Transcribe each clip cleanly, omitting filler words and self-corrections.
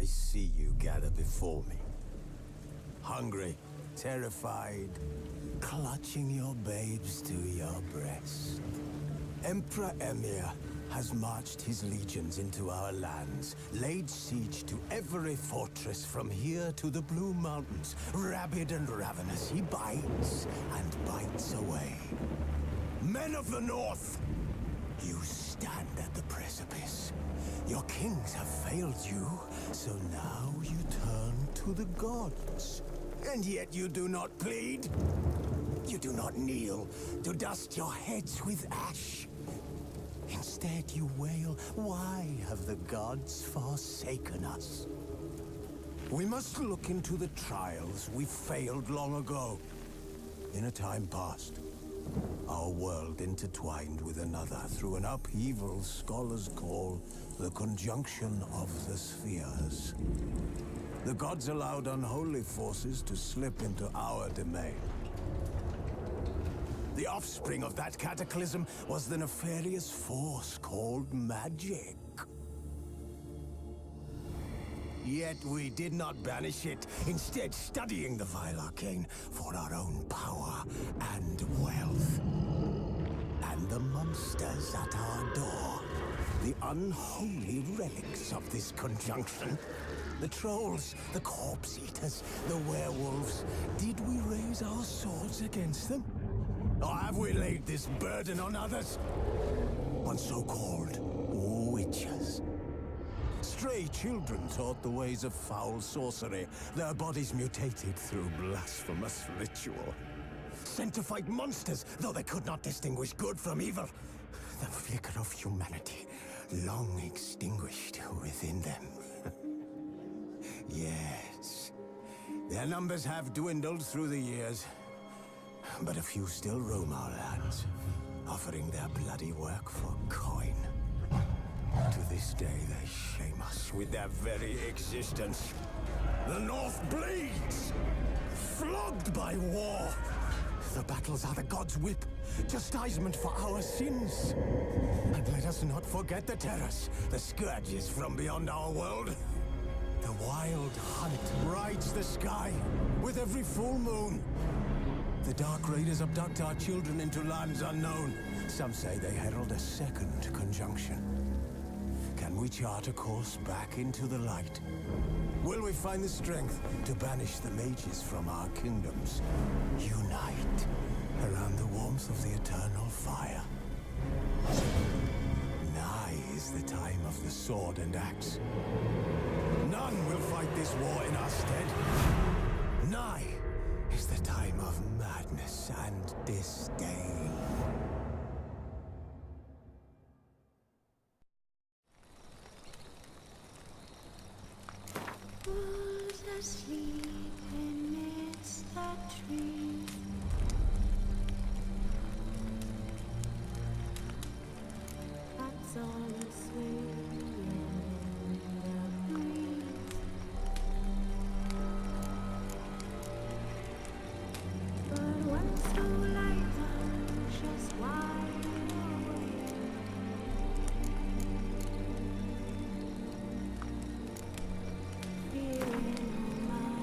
I see you gather before me. Hungry, terrified, clutching your babes to your breast. Emperor Emir has marched his legions into our lands, laid siege to every fortress from here to the Blue Mountains. Rabid and ravenous, he bites and bites away. Men of the North, you stand at the precipice. Your kings have failed you, so now you turn to the gods. And yet you do not plead. You do not kneel to dust your heads with ash. Instead you wail, why have the gods forsaken us? We must look into the trials we failed long ago. In a time past, our world intertwined with another through an upheaval scholars call the conjunction of the spheres. The gods allowed unholy forces to slip into our domain. The offspring of that cataclysm was the nefarious force called magic. Yet we did not banish it, instead studying the vile arcane for our own power and wealth. And the monsters at our door, the unholy relics of this conjunction. The trolls, the corpse eaters, the werewolves. Did we raise our swords against them? Or have we laid this burden on others? On so-called witches. Stray children taught the ways of foul sorcery, their bodies mutated through blasphemous ritual. Sent to fight monsters, though they could not distinguish good from evil. The flicker of humanity, long extinguished within them. Yes, their numbers have dwindled through the years. But a few still roam our lands, offering their bloody work for coin. To this day, they shame us with their very existence. The North bleeds, flogged by war. The battles are the gods' whip, chastisement for our sins. And let us not forget the terrors, the scourges from beyond our world. The wild hunt rides the sky with every full moon. The Dark Raiders abduct our children into lands unknown. Some say they herald a second conjunction. Can we chart a course back into the light? Will we find the strength to banish the mages from our kingdoms? Unite around the warmth of the eternal fire. Nigh is the time of the sword and axe. None will fight this war in our stead. Nigh is the time of madness and disdain. Who's asleep amidst the trees? Bats on a swing in the breeze. But when so light just wide awake, feeling my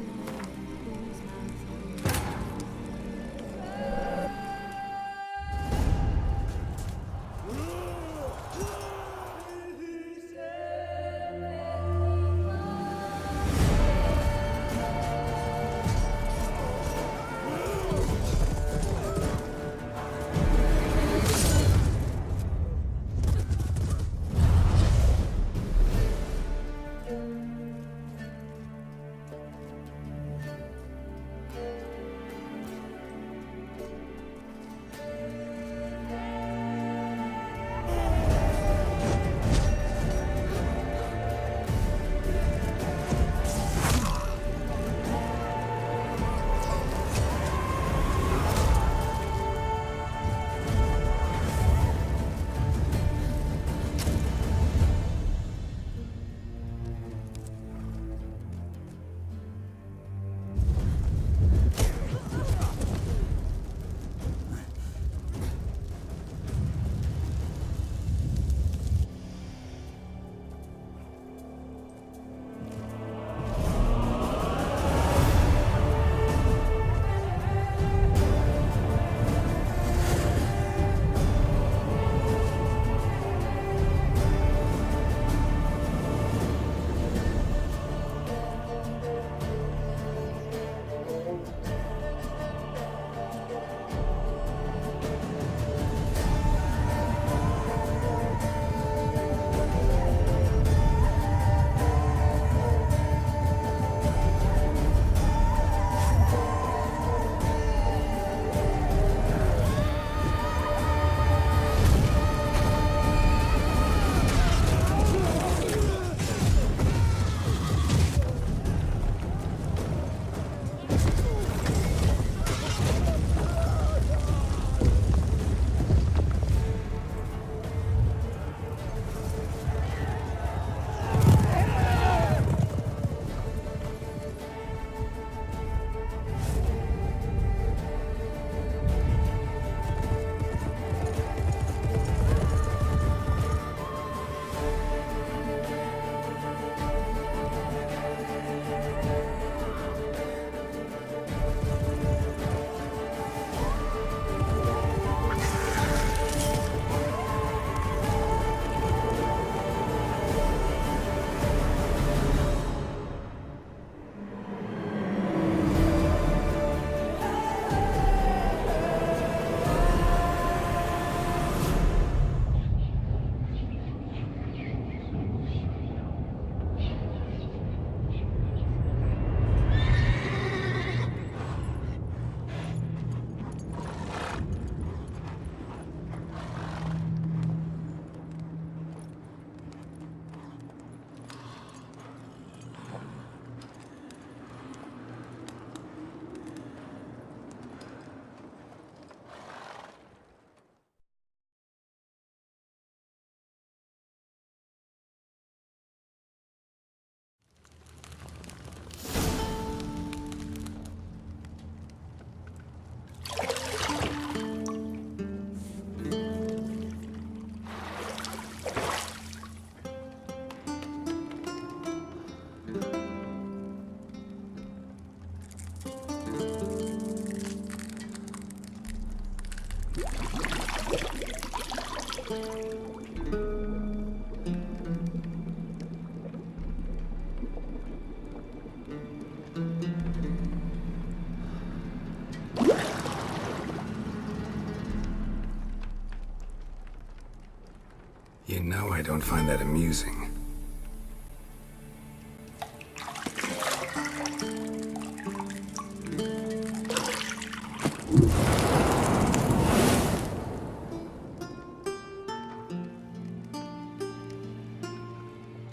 I don't find that amusing.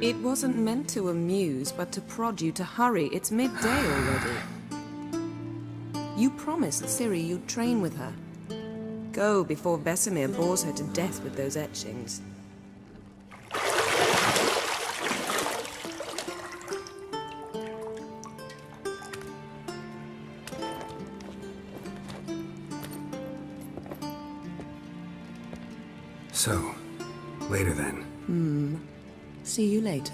It wasn't meant to amuse, but to prod you to hurry. It's midday already. You promised Ciri you'd train with her. Go before Vesemir bores her to death with those etchings. So, later then. See you later.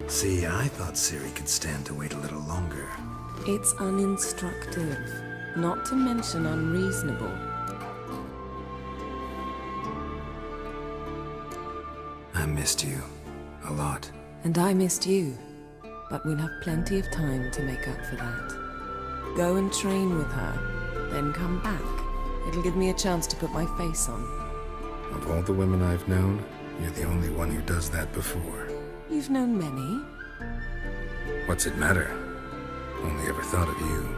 See, I thought Ciri could stand to wait a little longer. It's uninstructive, not to mention unreasonable. I missed you. A lot. And I missed you. But we'll have plenty of time to make up for that. Go and train with her, then come back. It'll give me a chance to put my face on. Of all the women I've known, you're the only one who does that before. You've known many. What's it matter? Only ever thought of you.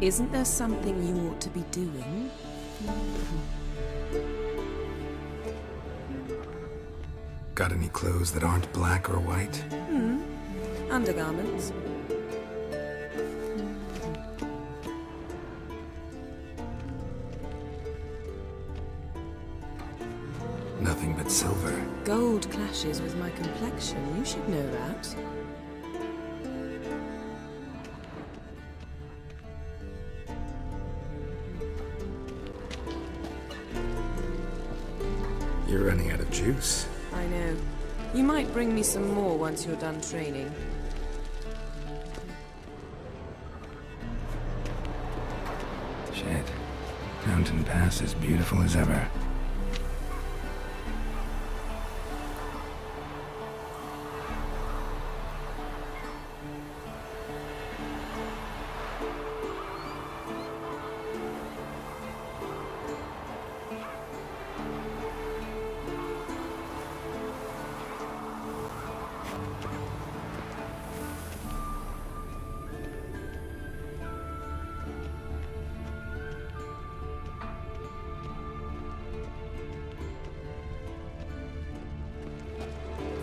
Isn't there something you ought to be doing? Got any clothes that aren't black or white? Undergarments. Nothing but silver. Gold clashes with my complexion. You should know that. You're running out of juice. I know. You might bring me some more once you're done training. Shit. Mountain Pass as beautiful as ever.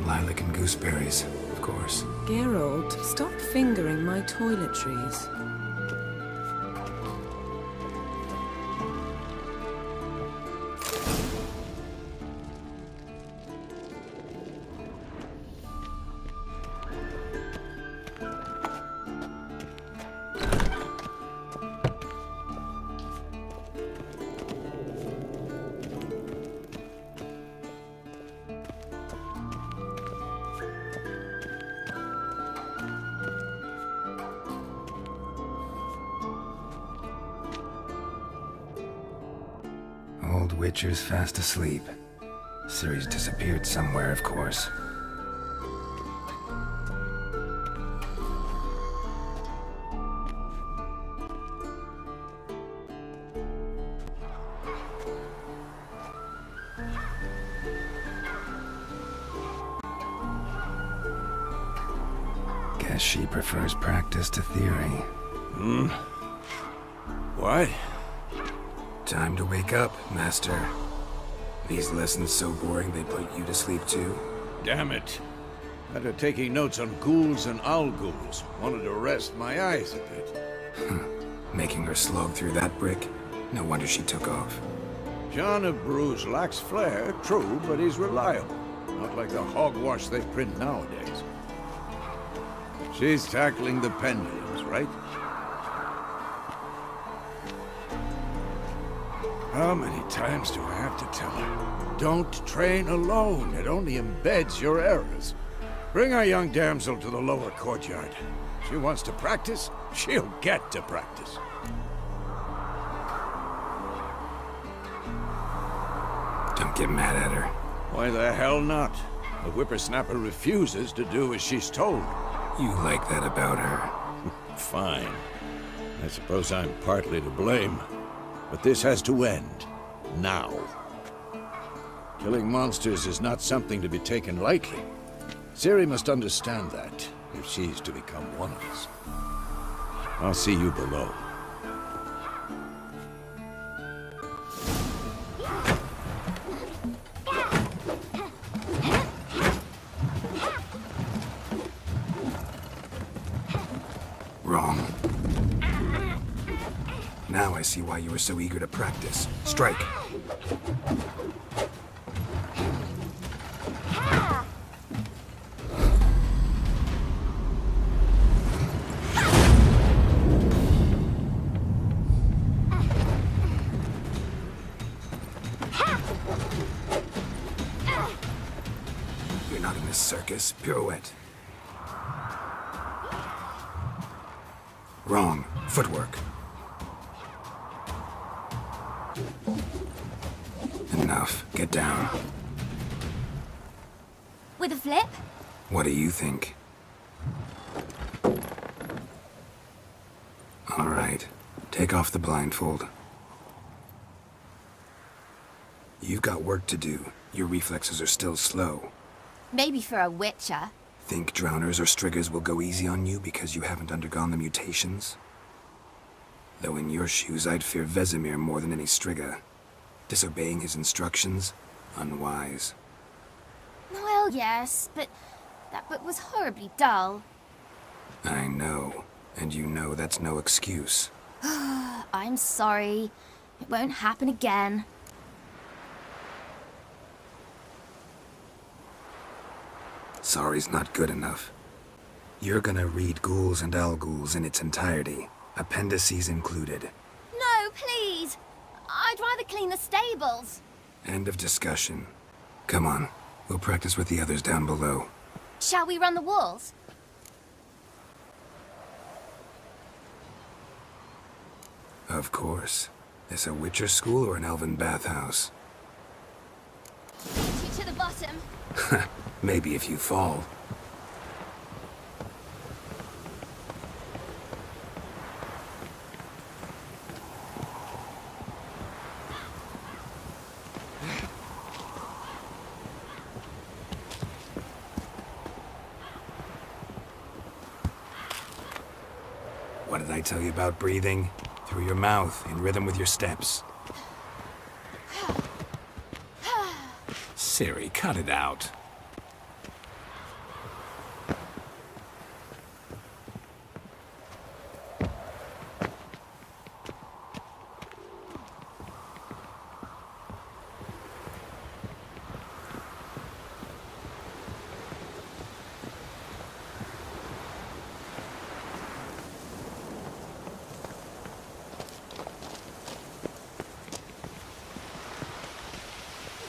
Lilac and gooseberries, of course. Geralt, stop fingering my toiletries. Old Witcher's fast asleep. Ciri's disappeared somewhere, of course. Guess she prefers practice to theory. What? Time to wake up, Master. These lessons so boring they put you to sleep too? Damn it. After taking notes on ghouls and owl-ghouls, wanted to rest my eyes a bit. Making her slog through that brick? No wonder she took off. John of Bruges lacks flair, true, but he's reliable. Not like the hogwash they print nowadays. She's tackling the pendulums, right? How many times do I have to tell her? Don't train alone. It only embeds your errors. Bring our young damsel to the lower courtyard. She wants to practice, she'll get to practice. Don't get mad at her. Why the hell not? The whippersnapper refuses to do as she's told. You like that about her. Fine. I suppose I'm partly to blame. But this has to end. Now. Killing monsters is not something to be taken lightly. Ciri must understand that, if she's to become one of us. I'll see you below. Wrong. Now I see why you were so eager to practice. Strike. You're not in a circus. Pirouette. Wrong. Footwork. Enough. Get down. With a flip? What do you think? All right. Take off the blindfold. You've got work to do. Your reflexes are still slow. Maybe for a witcher. Think drowners or striggers will go easy on you because you haven't undergone the mutations? Though in your shoes, I'd fear Vesemir more than any strigger. Disobeying his instructions? Unwise. Well, yes, but that book was horribly dull. I know. And you know that's no excuse. I'm sorry. It won't happen again. Sorry's not good enough. You're gonna read Ghouls and Owl-Ghouls in its entirety, appendices included. No, please! I'd rather clean the stables. End of discussion. Come on, we'll practice with the others down below. Shall we run the walls? Of course. Is a Witcher school or an elven bathhouse? Get you to the bottom. Maybe if you fall. What did I tell you about breathing? Through your mouth, in rhythm with your steps. Ciri, cut it out.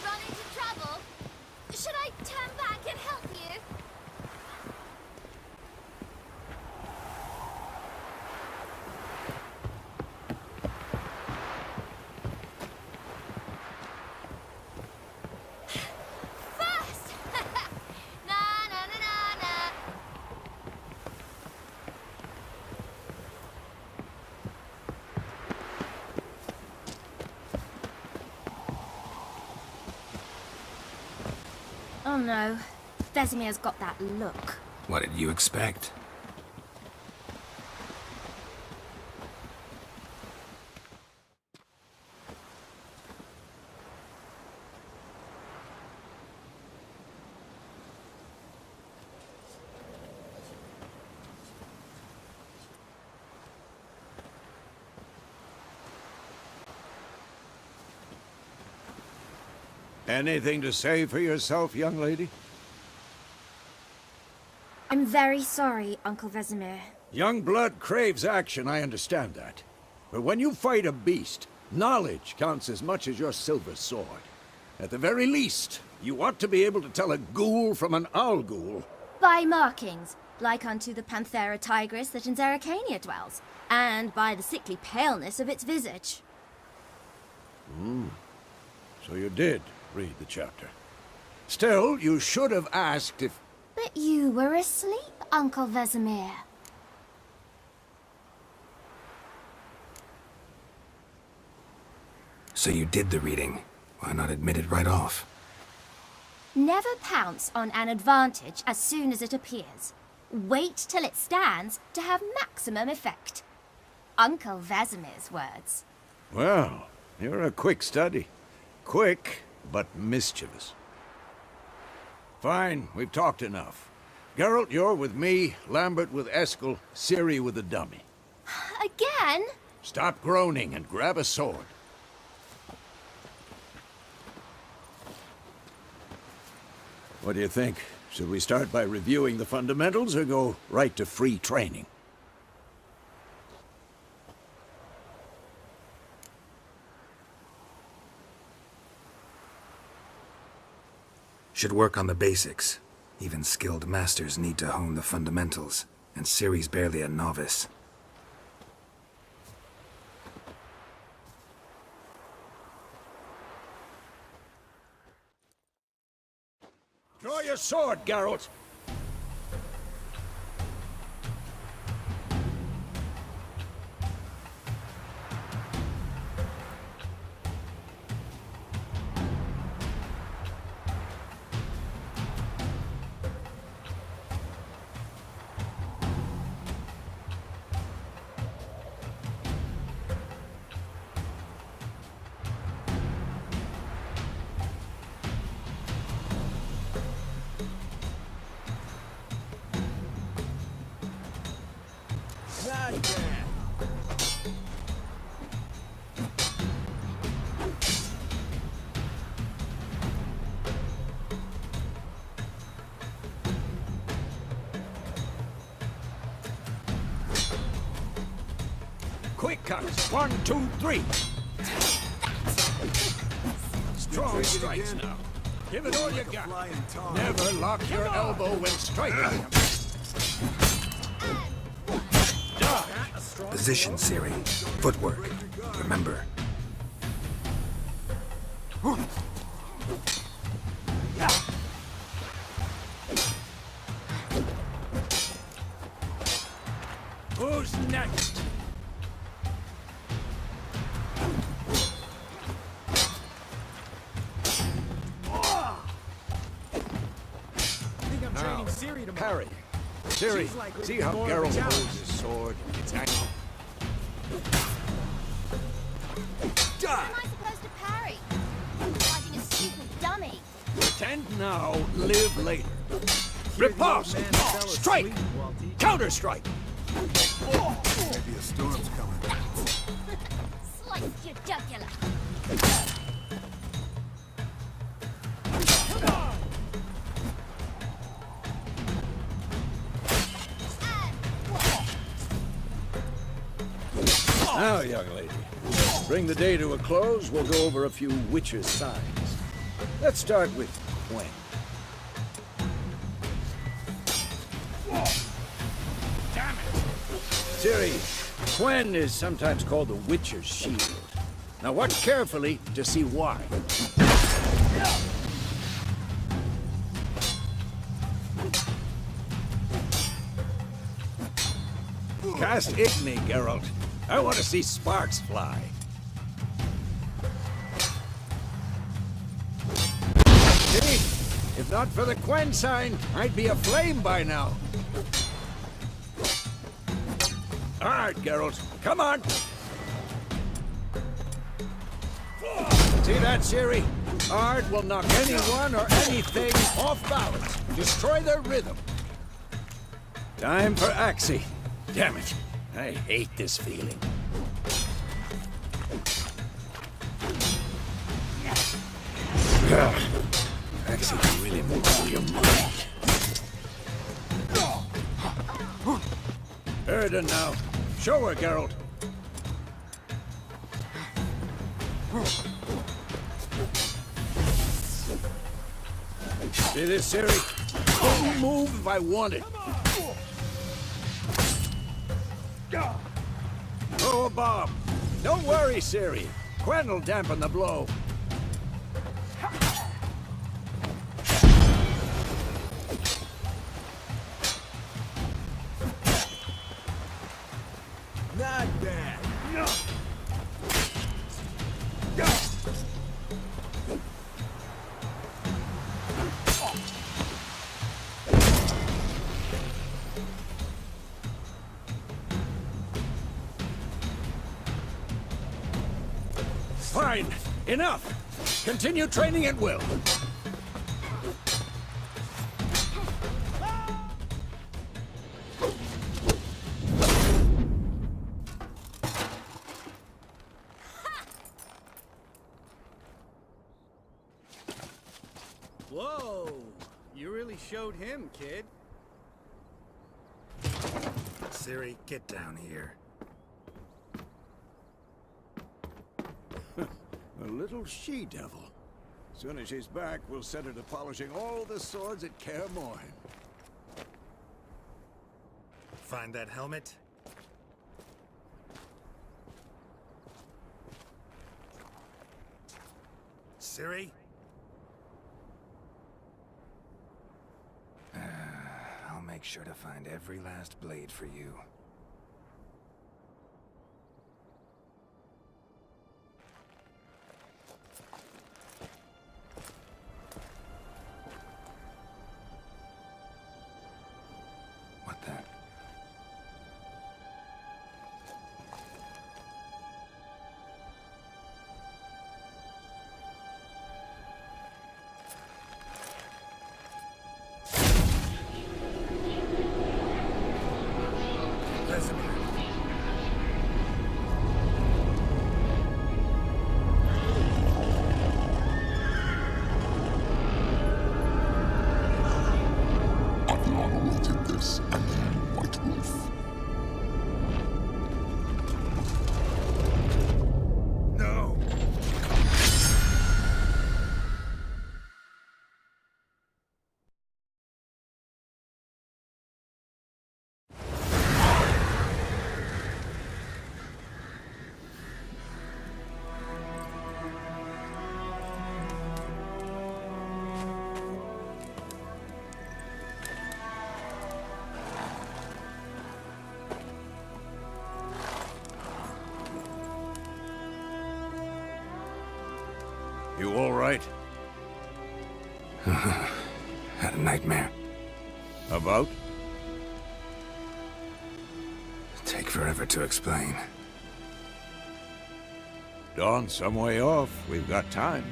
Run into trouble? Should I Oh no. Vesemir's got that look. What did you expect? Anything to say for yourself, young lady? I'm very sorry, Uncle Vesemir. Young blood craves action, I understand that. But when you fight a beast, knowledge counts as much as your silver sword. At the very least, you ought to be able to tell a ghoul from an owl ghoul. By markings, like unto the Panthera tigris that in Zeracania dwells, and by the sickly paleness of its visage. So you did read the chapter. Still, you should have asked if... But you were asleep, Uncle Vesemir. So you did the reading. Why not admit it right off? Never pounce on an advantage as soon as it appears. Wait till it stands to have maximum effect. Uncle Vesemir's words. Well, you're a quick study. Quick, but mischievous. Fine, we've talked enough. Geralt, you're with me, Lambert with Eskel, Ciri with the dummy. Again? Stop groaning and grab a sword. What do you think? Should we start by reviewing the fundamentals or go right to free training? Should work on the basics. Even skilled masters need to hone the fundamentals, and Ciri's barely a novice. Draw your sword, Geralt! Quick cuts. 1, 2, 3. Strong strikes now. Give it all you got. Never lock your elbow when striking. Position, Ciri. Footwork. Remember. Who's next? Parry. Ciri, see how Geralt holds his sword? It's angled. How am I supposed to parry? I'm fighting a stupid dummy. Pretend now, live later. Riposte! Strike! Counter-strike! Maybe a storm's coming. Slice your jugular. Now, young lady, bring the day to a close. We'll go over a few witches' signs. Let's start with Gwen. Damn it! Ciri, Gwen is sometimes called the Witcher's Shield. Now watch carefully to see why. Cast Igni, Geralt. I want to see sparks fly. See? If not for the Quen sign, I'd be aflame by now. All right, Geralt, come on. See that, Ciri? Art will knock anyone or anything off balance. Destroy their rhythm. Time for Axie. Damn it. I hate this feeling. Axie can really blow your mind. Erden now. Show her, Geralt. See this, Ciri? Don't move if I want it. Throw a bomb. Don't worry, Ciri. Quen will dampen the blow. Not bad. Fine. Enough. Continue training at will. Whoa! You really showed him, kid. Ciri, get down here. A little she-devil. Soon as she's back, we'll set her to polishing all the swords at KAER MORHEN. Find that helmet? Ciri? I'll make sure to find every last blade for you. What the? You all right? Had a nightmare. About? Take forever to explain. Dawn's some way off. We've got time.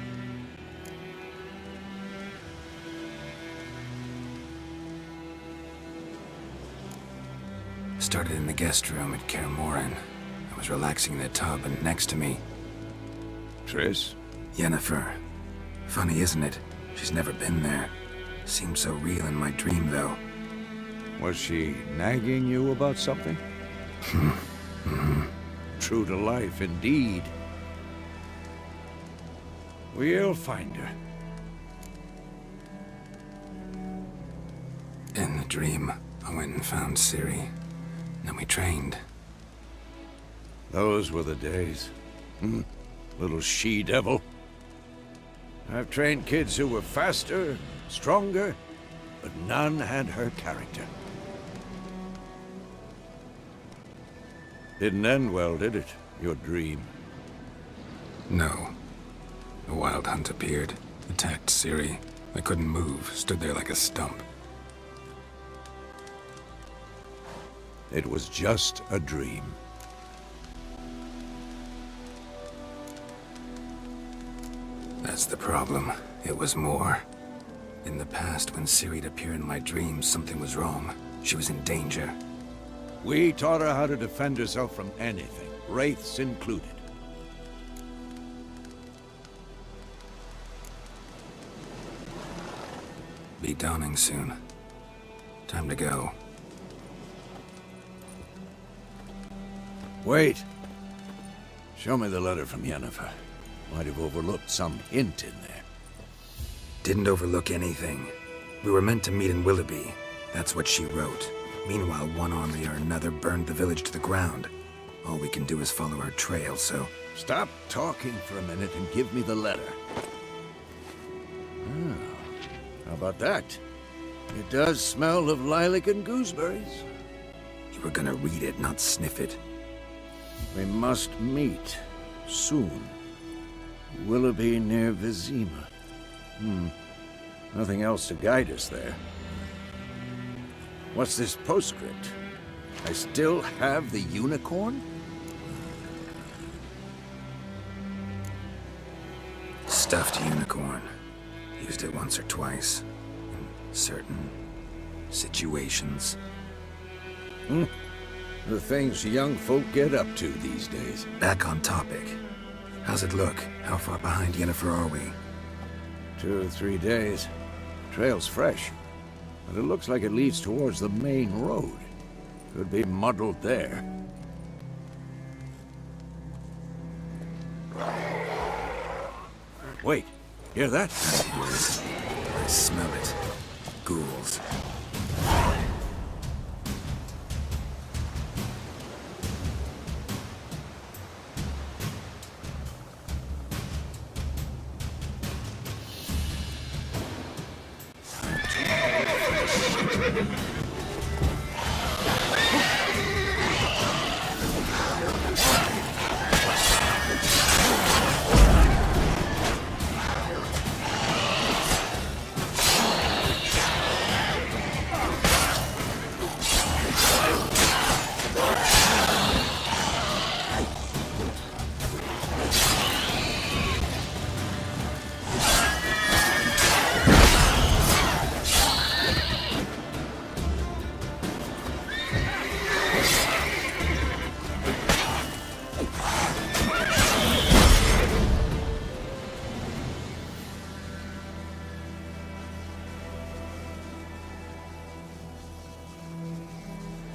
Started in the guest room at KAER MORHEN. I was relaxing in the tub, and next to me, Triss? Yennefer. Funny, isn't it? She's never been there. Seemed so real in my dream, though. Was she nagging you about something? True to life, indeed. We'll find her. In the dream, I went and found Ciri. Then we trained. Those were the days. Little she-devil. I've trained kids who were faster, stronger, but none had her character. Didn't end well, did it? Your dream? No. A wild hunt appeared, attacked Ciri, I couldn't move, stood there like a stump. It was just a dream. That's the problem. It was more. In the past, when Ciri'd appear in my dreams, something was wrong. She was in danger. We taught her how to defend herself from anything, wraiths included. Be dawning soon. Time to go. Wait. Show me the letter from Yennefer. Might have overlooked some hint in there. Didn't overlook anything. We were meant to meet in Willoughby. That's what she wrote. Meanwhile, one army or another burned the village to the ground. All we can do is follow her trail, so... Stop talking for a minute and give me the letter. How about that? It does smell of lilac and gooseberries. You were gonna read it, not sniff it. We must meet. Soon. Willoughby near Vizima. Nothing else to guide us there. What's this postscript? I still have the unicorn? Stuffed unicorn. Used it once or twice. In certain situations. The things young folk get up to these days. Back on topic. How's it look? How far behind Yennefer are we? 2 or 3 days. Trail's fresh, but it looks like it leads towards the main road. Could be muddled there. Wait, hear that? I hear it. I smell it. Ghouls.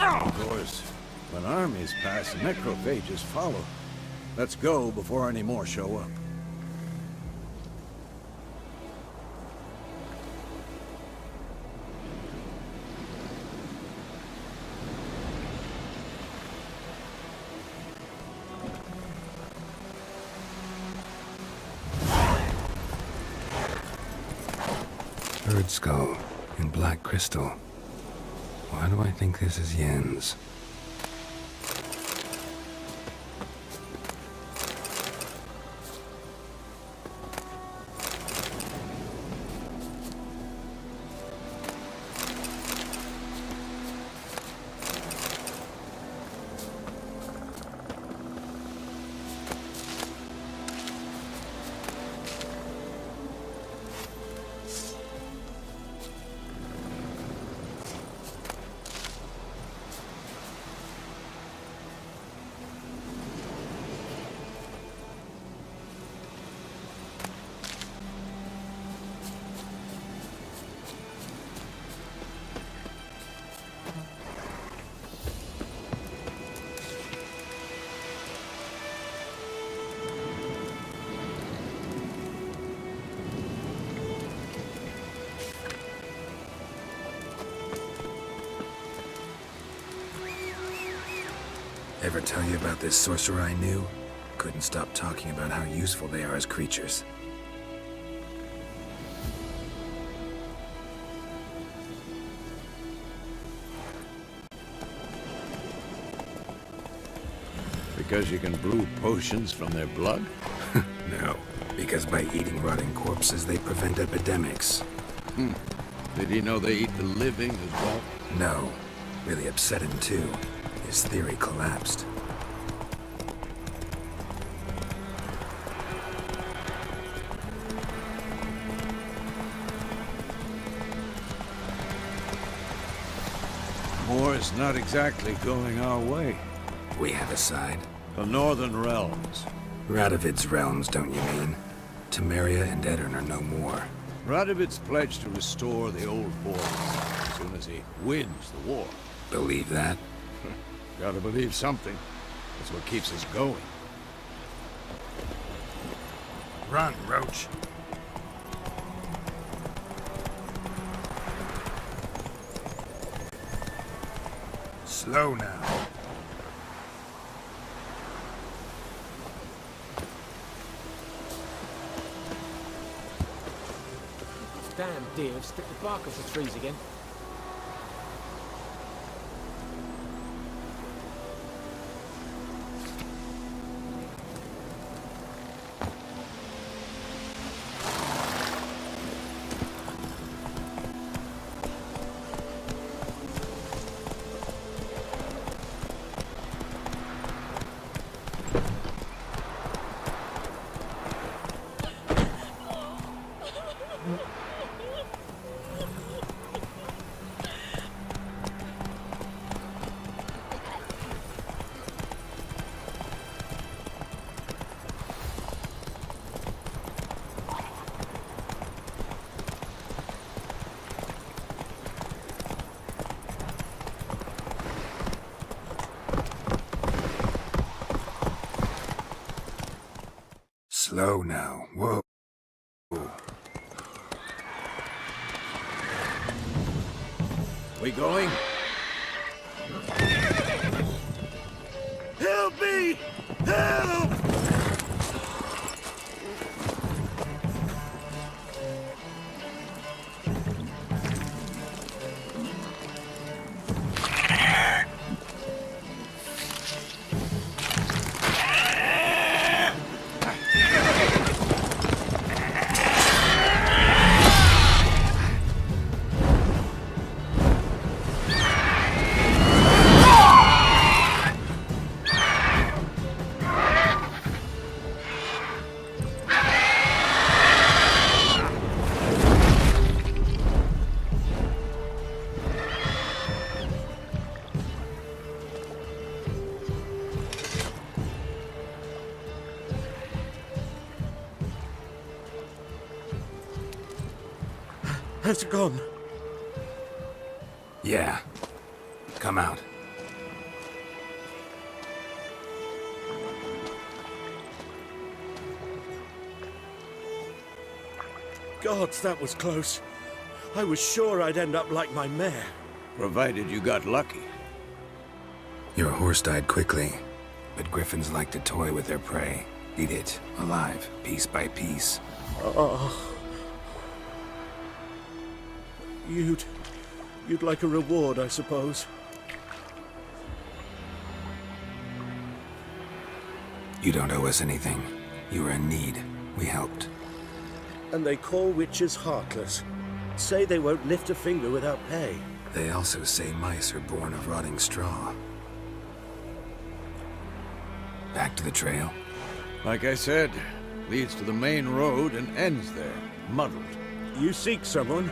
Of course, when armies pass, necrophages follow. Let's go before any more show up. Bird skull and black crystal. Why do I think this is Yen's? Ever tell you about this sorcerer I knew? Couldn't stop talking about how useful they are as creatures. Because you can brew potions from their blood? No, because by eating rotting corpses, they prevent epidemics. Did he know they eat the living as well? No. Really upset him too. His theory collapsed. War's not exactly going our way. We have a side. The Northern Realms. Radovid's realms, don't you mean? Temeria and Edirn are no more. Radovid's pledged to restore the old borders as soon as he wins the war. Believe that? Gotta believe something. That's what keeps us going. Run, Roach. Slow now. Damn deer have stripped the bark off the trees again. Slow now. Whoa. We going? Help me! Help! Has it gone? Yeah. Come out. Gods, that was close. I was sure I'd end up like my mare. Provided you got lucky. Your horse died quickly, but griffins like to toy with their prey. Eat it, alive, piece by piece. Oh. You'd like a reward, I suppose. You don't owe us anything. You were in need. We helped. And they call witches heartless. Say they won't lift a finger without pay. They also say mice are born of rotting straw. Back to the trail? Like I said, leads to the main road and ends there, muddled. You seek someone?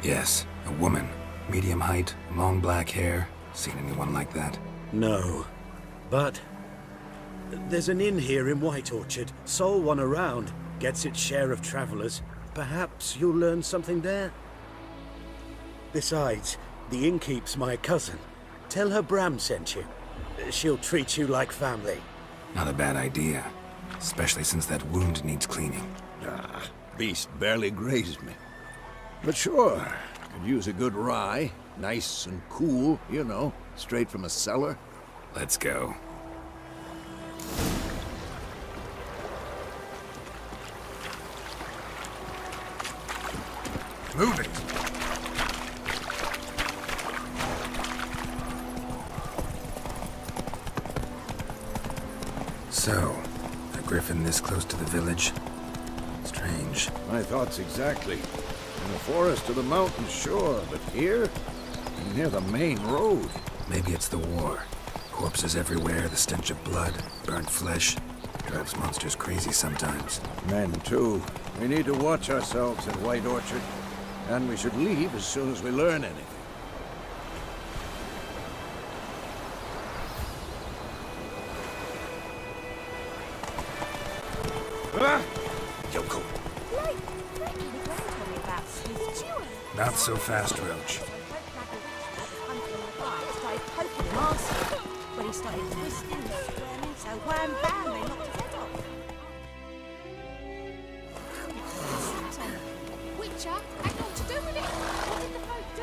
Yes, a woman. Medium height, long black hair. Seen anyone like that? No. But there's an inn here in White Orchard. Sole one around. Gets its share of travelers. Perhaps you'll learn something there? Besides, the innkeep's my cousin. Tell her Bram sent you. She'll treat you like family. Not a bad idea. Especially since that wound needs cleaning. Ah, beast barely grazed me. But sure, could use a good rye. Nice and cool, you know, straight from a cellar. Let's go. Move it! So, a griffin this close to the village? Strange. My thoughts exactly. In the forest to the mountains, sure, but here? Near the main road. Maybe it's the war. Corpses everywhere, the stench of blood, burnt flesh. Drives monsters crazy sometimes. Men, too. We need to watch ourselves in White Orchard. And we should leave as soon as we learn anything. Ah! Yoko. Not so fast, Roach. When he started twisting and squirming, so wham bam, they knocked his head off. Witcher had naught to do with it. What did the folk do?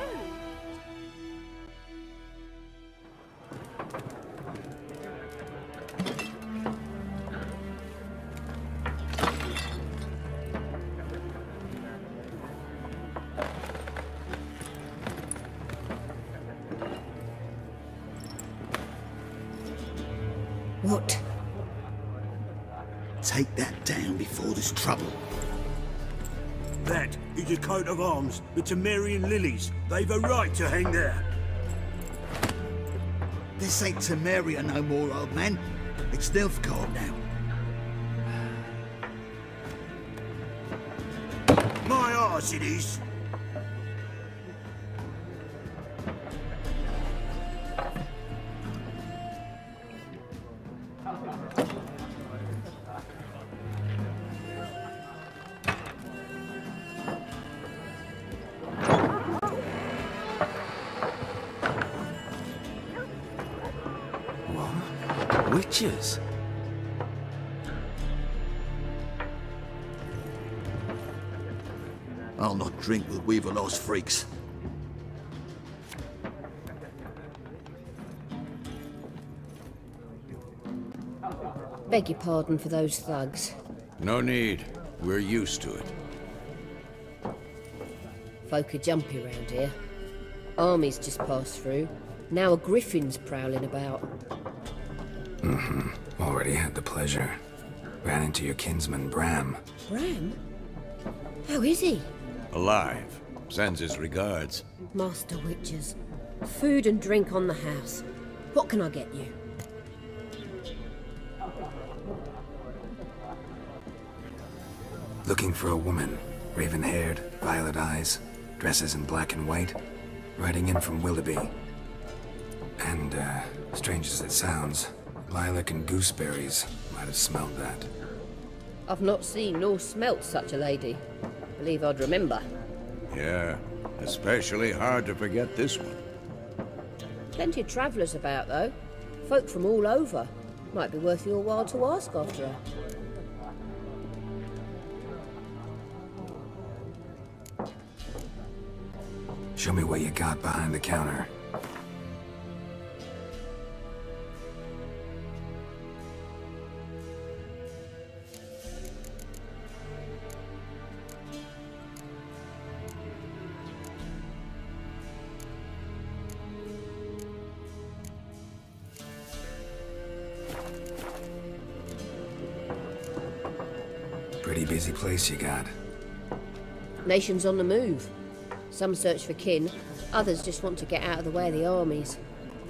What? Take that down before there's trouble. That is a coat of arms, the Temerian lilies. They've a right to hang there. This ain't Temeria no more, old man. It's Nilfgaard now. My arse it is. Witches? I'll not drink with Weaverlaw's freaks. Beg your pardon for those thugs. No need. We're used to it. Folk are jumpy round here. Armies just passed through. Now a griffin's prowling about. Already had the pleasure. Ran into your kinsman, Bram. Bram? How is he? Alive. Sends his regards. Master Witchers. Food and drink on the house. What can I get you? Looking for a woman. Raven-haired, violet eyes, dresses in black and white. Riding in from Willoughby. And, strange as it sounds, lilac and gooseberries might have smelled that. I've not seen nor smelt such a lady. Believe I'd remember. Yeah, especially hard to forget this one. Plenty of travellers about, though. Folk from all over. Might be worth your while to ask after her. Show me what you got behind the counter. Pretty busy place you got. Nations on the move. Some search for kin, others just want to get out of the way of the armies.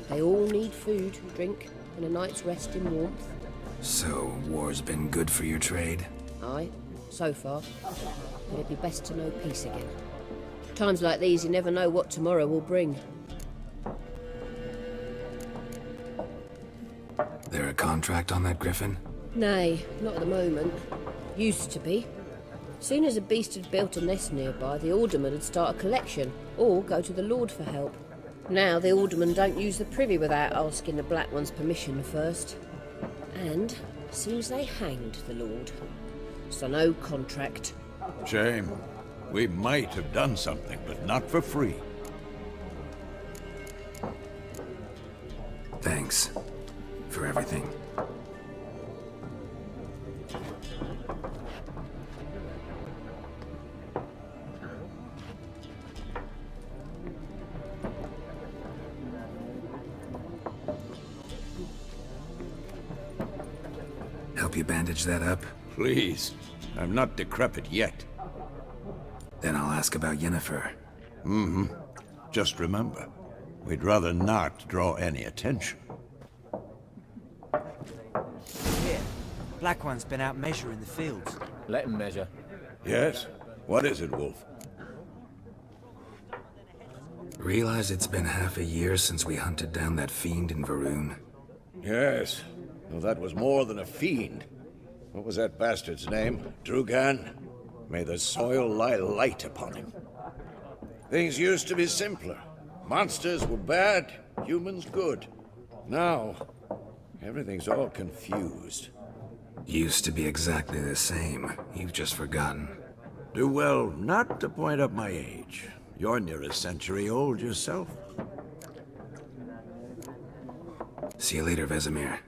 They all need food, drink, and a night's rest in warmth. So, war's been good for your trade? Aye, so far. But it'd be best to know peace again. Times like these, you never know what tomorrow will bring. There a contract on that griffin? Nay, not at the moment. Used to be. Soon as a beast had built a nest nearby, the alderman would start a collection, or go to the Lord for help. Now the aldermen don't use the privy without asking the Black One's permission first. And seems they hanged the Lord. So no contract. Shame. We might have done something, but not for free. Thanks. For everything. Help you bandage that up? Please. I'm not decrepit yet. Then I'll ask about Yennefer. Just remember, we'd rather not draw any attention. Here, Black One's been out measuring the fields. Let him measure. Yes? What is it, Wolf? Realize it's been half a year since we hunted down that fiend in Varun. Yes. Well, that was more than a fiend. What was that bastard's name? Drugan? May the soil lie light upon him. Things used to be simpler. Monsters were bad, humans good. Now, everything's all confused. Used to be exactly the same. You've just forgotten. Do well not to point up my age. You're near a century old yourself. See you later, Vesemir.